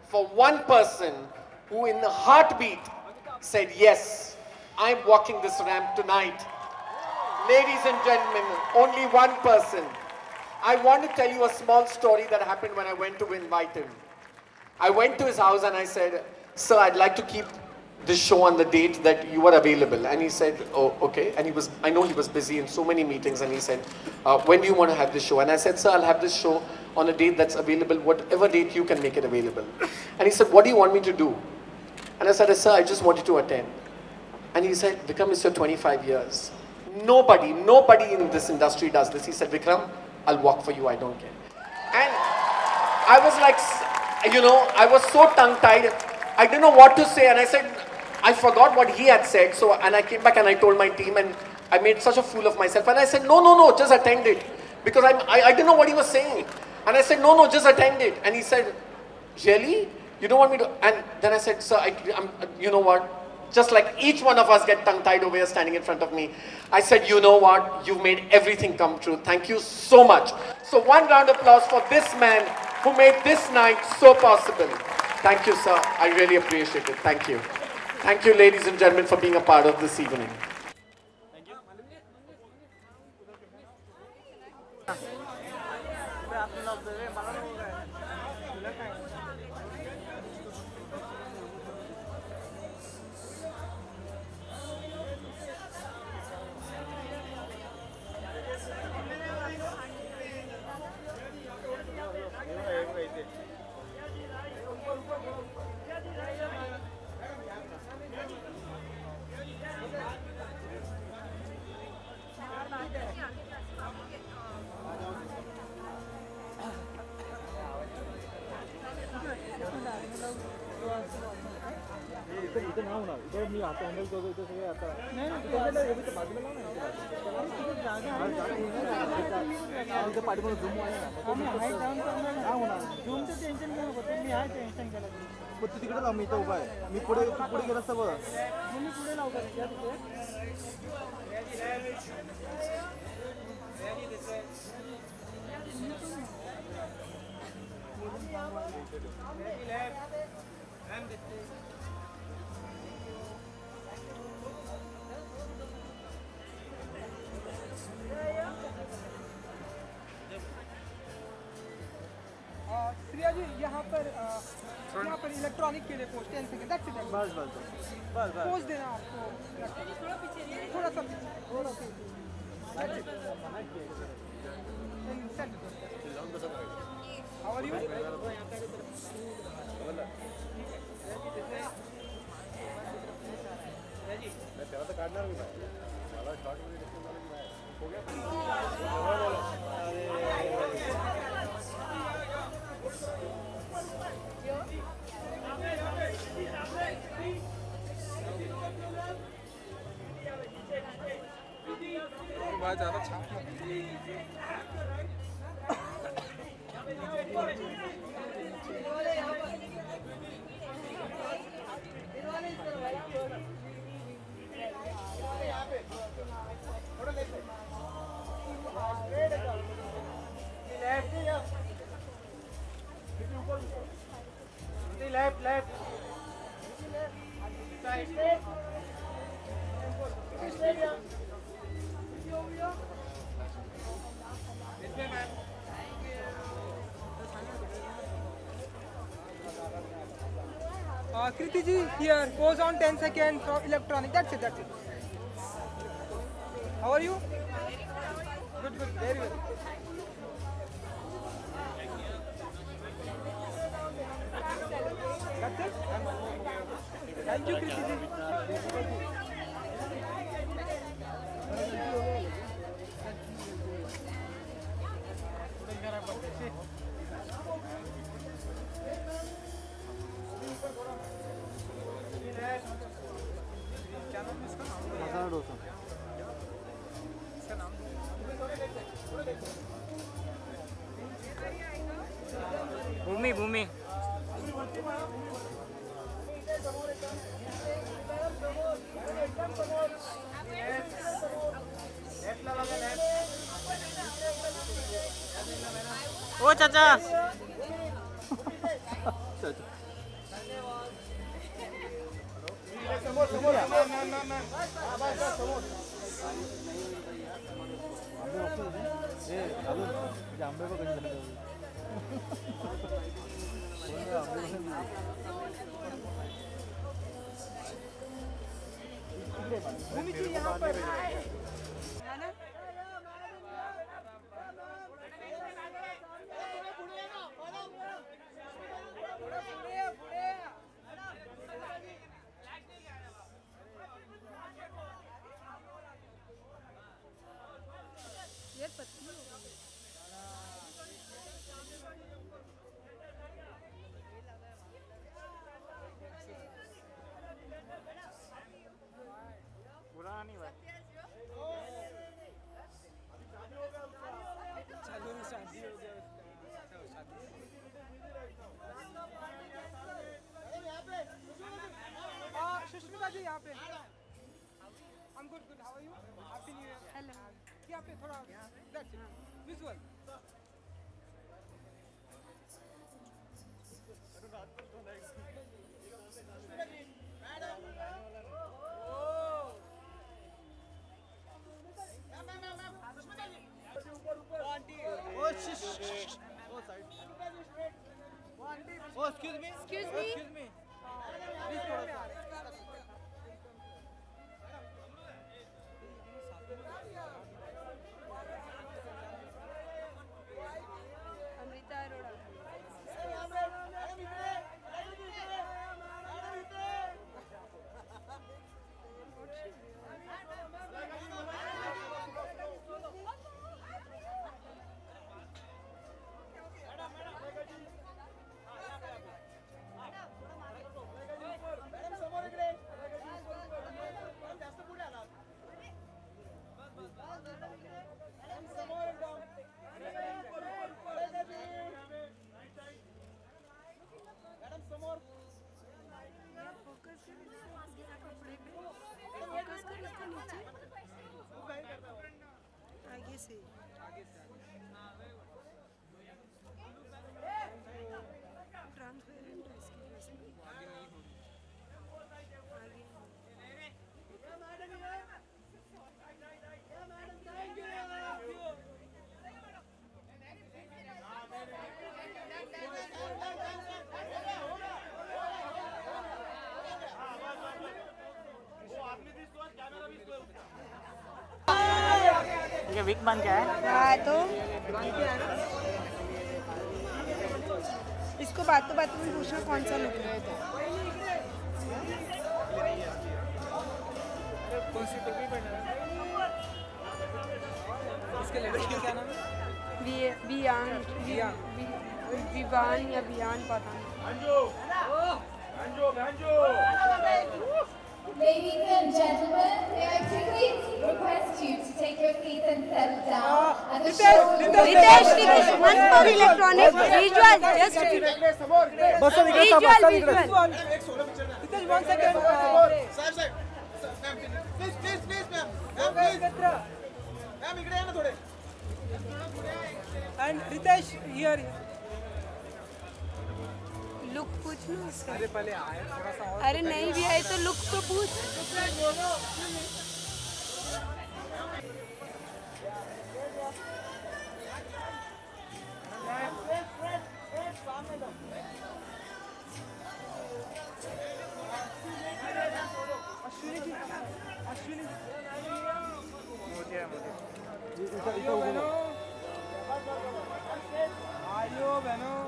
for one person who in a heartbeat said, yes, I'm walking this ramp tonight. Ladies and gentlemen, only one person. I want to tell you a small story that happened when I went to invite him. I went to his house and I said, sir, I'd like to keep this show on the date that you are available. And he said, oh, okay. And I know he was busy in so many meetings, and he said, when do you want to have this show? And I said, sir, I'll have this show on a date that's available, whatever date you can make it available. And he said, what do you want me to do? And I said, sir, I just want you to attend. And he said, Vikram, it's your 25 years. Nobody in this industry does this. He said, Vikram, I'll walk for you, I don't care. And I was like, you know, I was so tongue-tied. I didn't know what to say, and I said, I forgot what he had said. So, and I came back and I told my team, and I made such a fool of myself. And I said, no, just attend it. Because I didn't know what he was saying. And I said, no, just attend it. And he said, really? You don't want me to? And then I said, sir, you know what? Just like each one of us get tongue-tied over here standing in front of me. I said, you know what? You've made everything come true. Thank you so much. So one round of applause for this man who made this night so possible. Thank you, sir. I really appreciate it. Thank you. Thank you, ladies and gentlemen, for being a part of this evening. इधर ना होना इधर नहीं आता अंदर जो इधर से आता नहीं इधर ये भी तो बाजू में लाना है इधर पार्टी में जूम आया ना मी हाय डाउन करणार ना होना जूमचं टेन्शन घेऊ नको तुम्ही हाय टेन्शन केला मग तू तिकडे लाव मी इथं उभा आहे मी पुढे गेला असता बघ मी पुढे लावतो त्या श्रिया जी यहाँ पर इलेक्ट्रॉनिक के लिए पोस्ट 10 सेकंड दैट्स इट बस पोस्ट देना आपको थोड़ा सा हाउ आर यू तेरा तो काटणार मी मला शॉर्ट मध्ये हो गया बहुत ज़्यादा छाप left Kriti ji, here, pose on 10 seconds for electronic. That's it. How are you? Good, very well. That's it? Thank you, Kriti ji. Masala dosa भूमि ओ चाचा आंबे बघ भूमि जी यहाँ पर सुष्मिता जी यहाँ पे I'm good. How are you? Happy New Year. Hello. यहाँ पे थोड़ा that's it. Visual. Oh, excuse me. Excuse me. Amrita Arora आगे से ट्रांसपेरेंट है इसकी वजह से ये विक बन क्या है? हाँ तो इसको बातों बातों में पूछना कौन सा लुक है इसके लड़के का क्या नाम है? विवान या बियान पता नहीं Ladies and gentlemen, may I quickly request you to take your seats and settle down as the show will Ritesh, one for electronic visual, just visual. Ritesh, 1 second. And Ritesh, here. Look पूछना उससे अरे पहले आए थोड़ा सा और अरे नहीं भी आए तो लुक तो पूछ आयो बहनों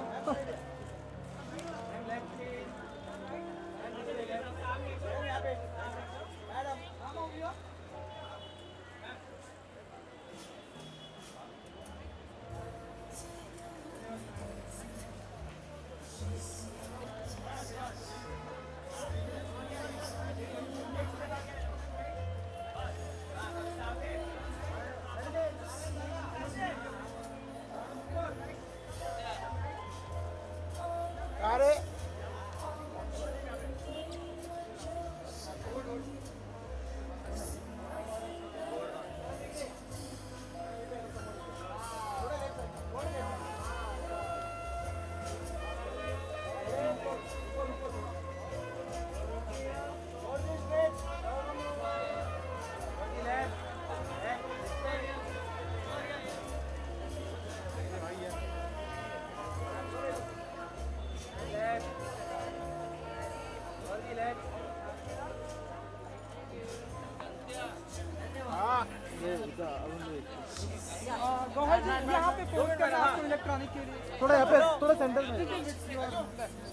इलेक्ट्रॉनिक के लिए थोड़ा यहाँ पे थोड़ा सेंटर में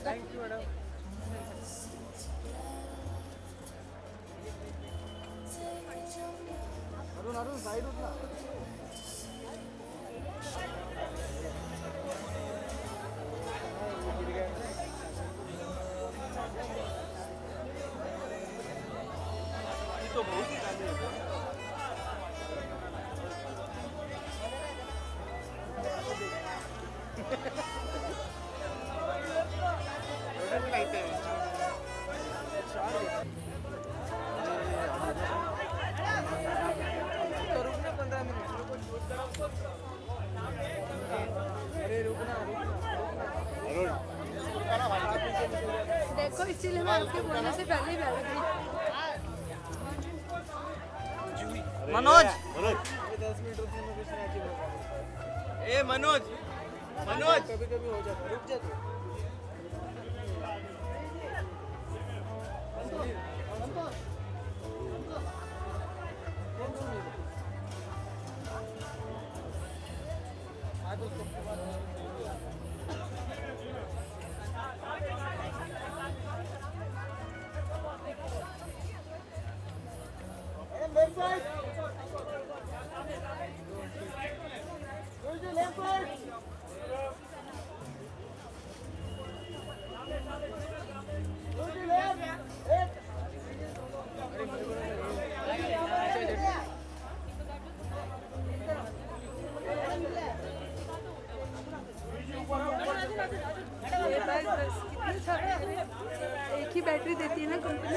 thank you madam Arun Arun side उठना तो बहुत ही तो रुकना 15 मिनट अरे रुकना देखो इसीलिए मैं आपके बोलने से पहले ही बैठ गई। मनोज 10 मिनट रुकने में कुछ नहीं होगा ए मनोज मनोज कभी कभी हो जाता रुक जा तू एक ही बैटरी देती है ना कंपनी।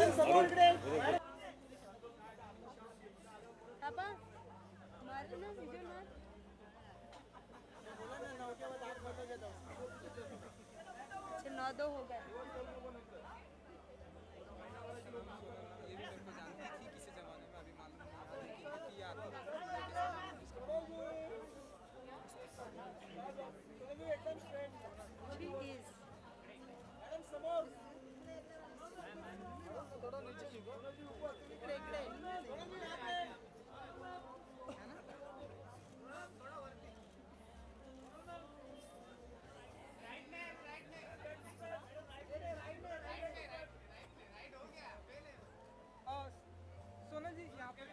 पापा मारो ना वीडियो ना। अच्छा 9-2 हो गया। सोनल जी यहाँ पे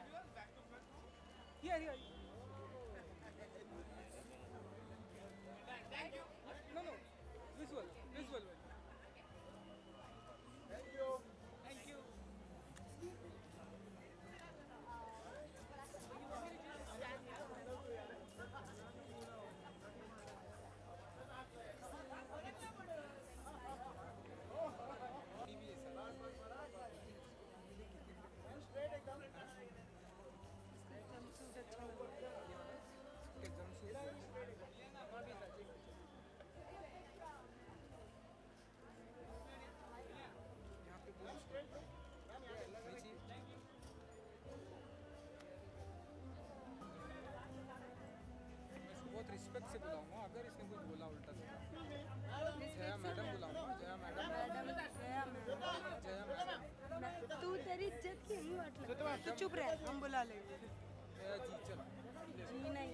here no visual thank you बहुत रिस्पेक्ट से बुलाऊंगा अगर इसने कुछ बोला उल्टा सीधा जया मैडम बुलाऊंगा जया मैडम तू तेरी इज्जत की नहीं बात लग तू चुप रह हम बुला लेंगे। जया जी चल जी नहीं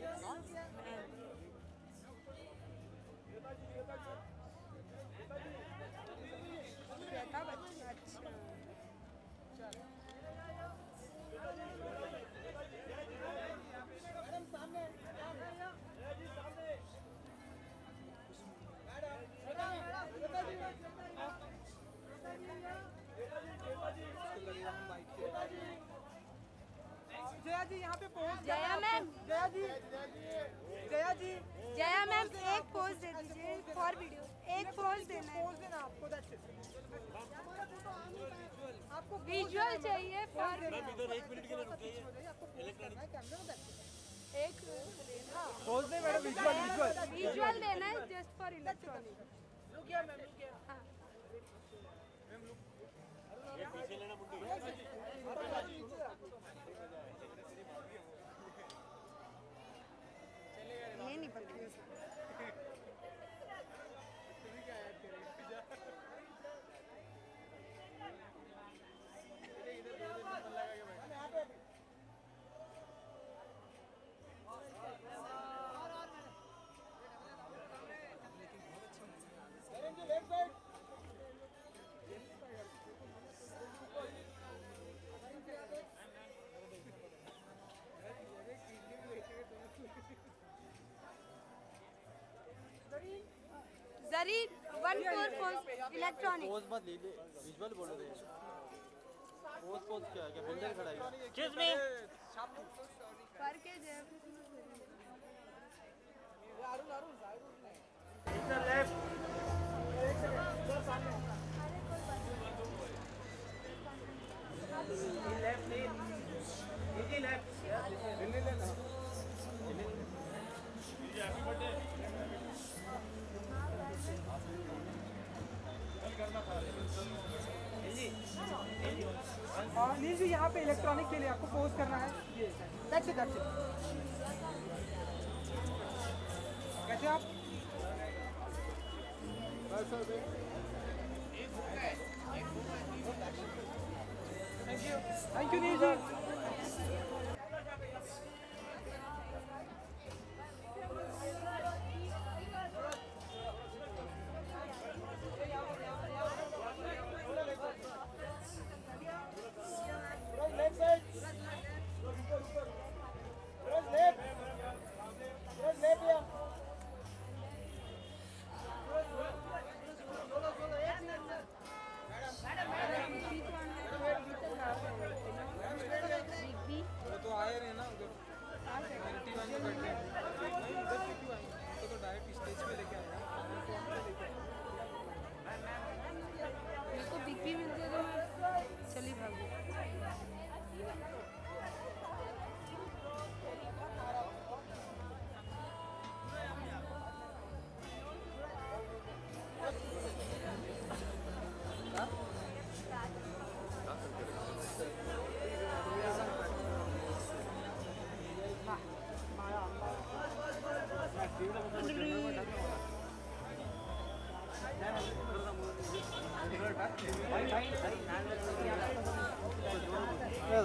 श्वेता बच्चा अच्छा जया जी यहाँ पे पहुँच जया मैम जया जी एक पोज दे दीजिए फॉर वीडियो एक पोज देना है पोज देना आपको आपको विजुअल चाहिए फॉर इधर 1 मिनट के लिए रुकिए एक पोज नहीं मैडम विजुअल देना है जस्ट फॉर इलेक्ट्रॉनिक रुकिए मैम रुकिए हाँ पीछे लेना मुंडी ये नहीं पकड़ेगा सॉरी 144 इलेक्ट्रॉनिक पोज मत ले विजुअल बोल रहे हैं पोज क्या बिल्डर खड़ा है एक्सक्यूज मी पर के जे नील जी यहाँ पे इलेक्ट्रॉनिक के लिए आपको पोज करना है ये दैट्स इट कैसे आप thank you Neel ji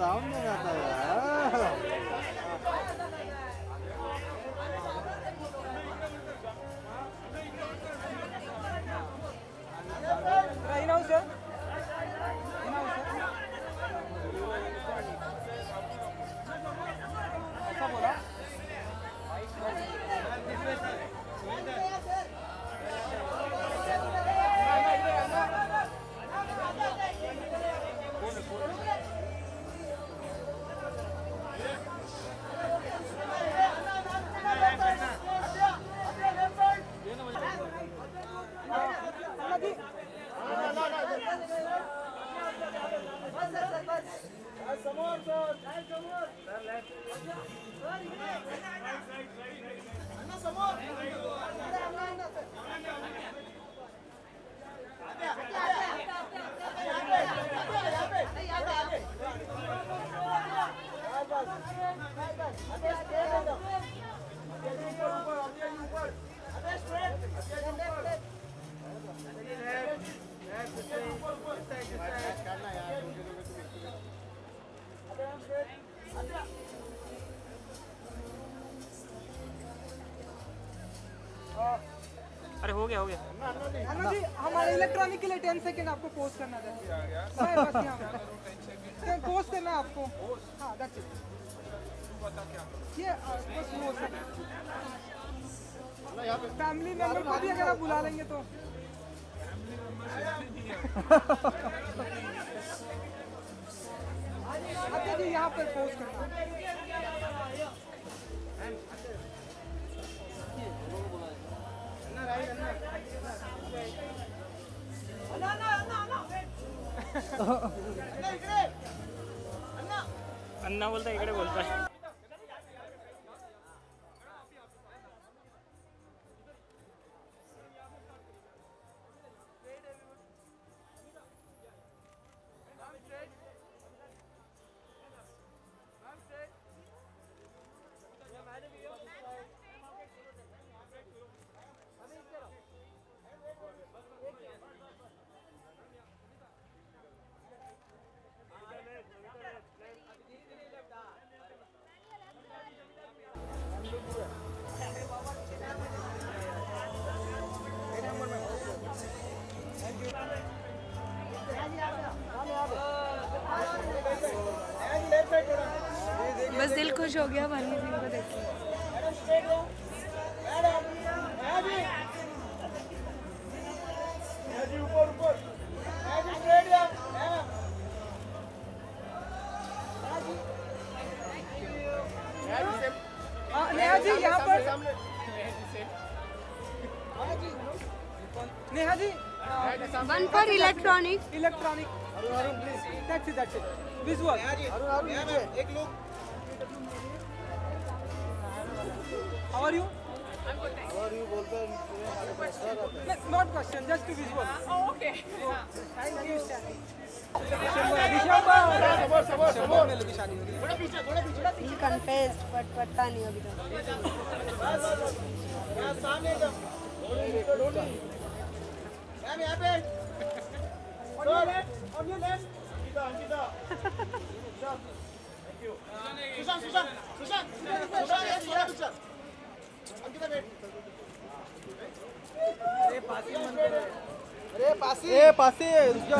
round में जाता है यार in-house sir ऐसा बोला अरे हो गया अन्ना जी हमारे इलेक्ट्रॉनिक के लिए 10 सेकंड आपको पोस्ट करना है बस यहाँ पोस्ट करना है आपको हाँ दैट्स इट ये बस वो फैमिली मेंबर को भी अगर आप बुला लेंगे तो अच्छा जी यहाँ पर पोस्ट करना अन्ना बोलता इकडे बोलता बस दिल खुश हो गया भानी सिंह को देख के। नेहा जी यहाँ पर, Neha ji One for electronic. Electronic, that's it, visual. How are you? Not question, just to visual. Oh, okay. Thank you. He confessed, but पता नहीं अभी तक. ए पासी रुक जा.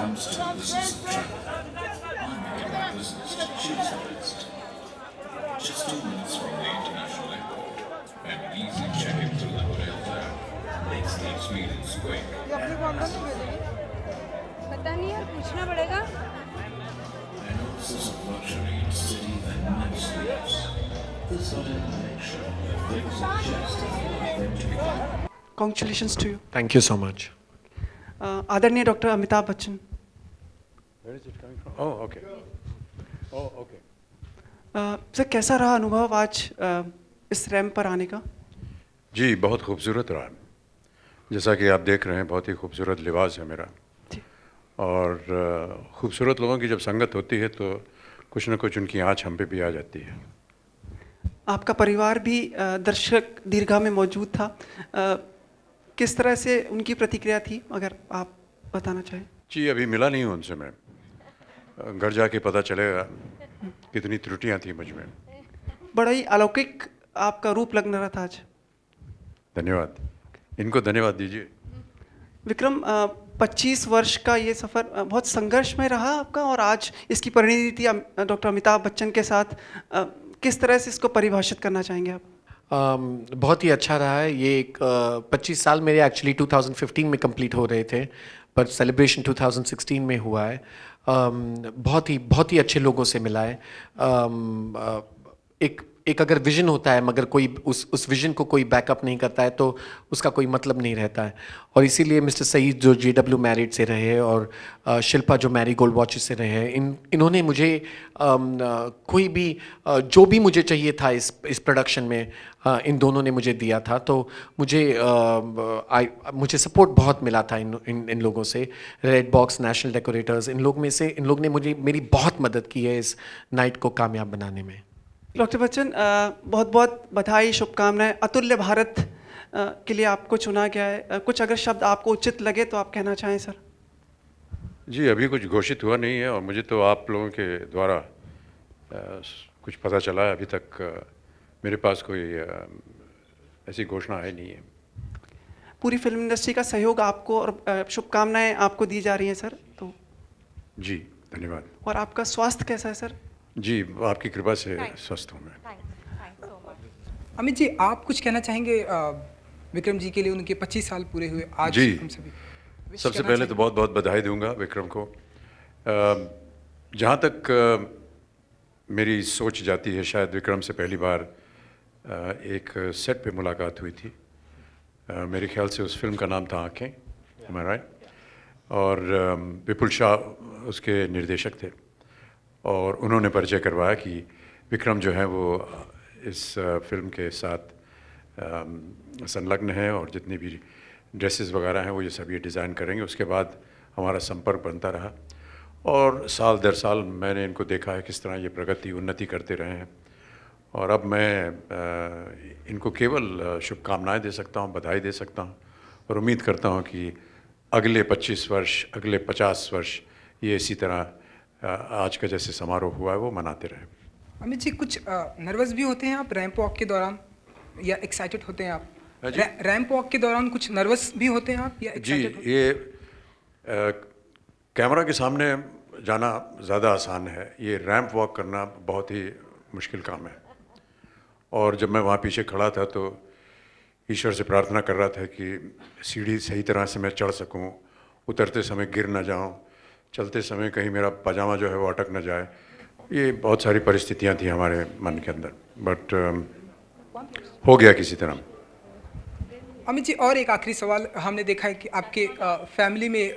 Just 2 minutes from the international airport, and easy check-in through the hotel tab makes the experience quick. ये अपने को अंदर नहीं भेजेंगे? पता नहीं यार, पूछना पड़ेगा. An oasis of luxury in city that never sleeps. This hotel makes sure that things are just as they want them to be. Congratulations to you. Thank you so much. आदरणीय doctor Amitabh Bachchan. Where is it coming from? Oh, okay. Oh, okay. Sir कैसा रहा अनुभव आज इस ramp पर आने का? जी बहुत खूबसूरत रहा. जैसा कि आप देख रहे हैं बहुत ही खूबसूरत लिबास है मेरा. और खूबसूरत लोगों की जब संगत होती है तो कुछ न कुछ उनकी आँच हम पे भी आ जाती है. आपका परिवार भी दर्शक दीर्घा में मौजूद था. किस तरह से उनकी प्रतिक्रिया थी, अगर आप बताना चाहें? जी अभी मिला नहीं हूँ उनसे मैं. घर जाके पता चलेगा कितनी त्रुटियां थी मुझ में. बड़ा ही अलौकिक आपका रूप लग रहा था आज. धन्यवाद. इनको धन्यवाद दीजिए. विक्रम 25 वर्ष का ये सफ़र बहुत संघर्षमय रहा आपका, और आज इसकी परिणति डॉक्टर अमिताभ बच्चन के साथ किस तरह से इसको परिभाषित करना चाहेंगे आप? बहुत ही अच्छा रहा है. ये एक 25 साल मेरे एक्चुअली 2015 में कंप्लीट हो रहे थे, पर सेलिब्रेशन 2016 में हुआ है. बहुत ही अच्छे लोगों से मिला है. एक अगर विजन होता है मगर कोई उस विजन को कोई बैकअप नहीं करता है तो उसका कोई मतलब नहीं रहता है. और इसीलिए मिस्टर सईद जो JW मैरिड से रहे और शिल्पा जो मैरी गोल्ड वॉचेस से रहे हैं, इन्होंने मुझे कोई भी जो भी मुझे चाहिए था इस प्रोडक्शन में इन दोनों ने मुझे दिया था. तो मुझे सपोर्ट बहुत मिला था इन लोगों से. रेड बॉक्स, नेशनल डेकोरेटर्स, इन लोग ने मेरी बहुत मदद की है इस नाइट को कामयाब बनाने में. डॉक्टर बच्चन बहुत बहुत बधाई, शुभकामनाएं. अतुल्य भारत के लिए आपको चुना गया है. कुछ अगर शब्द आपको उचित लगे तो आप कहना चाहें सर. जी अभी कुछ घोषित हुआ नहीं है और मुझे तो आप लोगों के द्वारा कुछ पता चला है. अभी तक मेरे पास कोई ऐसी घोषणा है नहीं है. पूरी फिल्म इंडस्ट्री का सहयोग आपको और शुभकामनाएं आपको दी जा रही हैं सर. तो जी धन्यवाद. और आपका स्वास्थ्य कैसा है सर? जी आपकी कृपा से स्वस्थ हूँ मैं. अमित जी आप कुछ कहना चाहेंगे विक्रम जी के लिए? उनके 25 साल पूरे हुए आज. जी हम सभी सबसे पहले तो बहुत बहुत बधाई दूंगा विक्रम को. जहाँ तक मेरी सोच जाती है, शायद विक्रम से पहली बार एक सेट पे मुलाकात हुई थी. मेरे ख्याल से उस फिल्म का नाम था आँखें, am I right? और विपुल शाह उसके निर्देशक थे और उन्होंने परिचय करवाया कि विक्रम जो है वो इस फिल्म के साथ संलग्न है और जितनी भी ड्रेसेस वगैरह हैं वो ये सब ये डिज़ाइन करेंगे. उसके बाद हमारा संपर्क बनता रहा और साल दर साल मैंने इनको देखा है किस तरह ये प्रगति उन्नति करते रहे हैं. और अब मैं इनको केवल शुभकामनाएं दे सकता हूँ, बधाई दे सकता हूँ और उम्मीद करता हूँ कि अगले 25 वर्ष, अगले 50 वर्ष ये इसी तरह आज का जैसे समारोह हुआ है वो मनाते रहे. अमित जी कुछ नर्वस भी होते हैं आप रैंप वॉक के दौरान, या एक्साइटेड होते हैं आप? रैंप वॉक के दौरान कुछ नर्वस भी होते हैं आप या जी ये कैमरा के सामने जाना ज़्यादा आसान है. ये रैंप वॉक करना बहुत ही मुश्किल काम है. और जब मैं वहाँ पीछे खड़ा था तो ईश्वर से प्रार्थना कर रहा था कि सीढ़ी सही तरह से मैं चढ़ सकूँ, उतरते समय गिर ना जाऊं, चलते समय कहीं मेरा पजामा जो है वो अटक ना जाए। ये बहुत सारी परिस्थितियां थी हमारे मन के अंदर, बट हो गया किसी तरह। अमित जी, और एक आखिरी सवाल, हमने देखा है कि आपके फैमिली में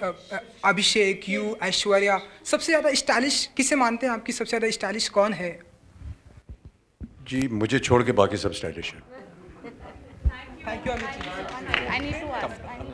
अभिषेक, यू, ऐश्वर्या, सबसे ज़्यादा स्टाइलिश किसे मानते हैं? आपकी सबसे ज़्यादा स्टाइलिश कौन है? जी, मुझे छोड़ के बाकी सब स्टाइलिश हैं। Thank you Amit ji.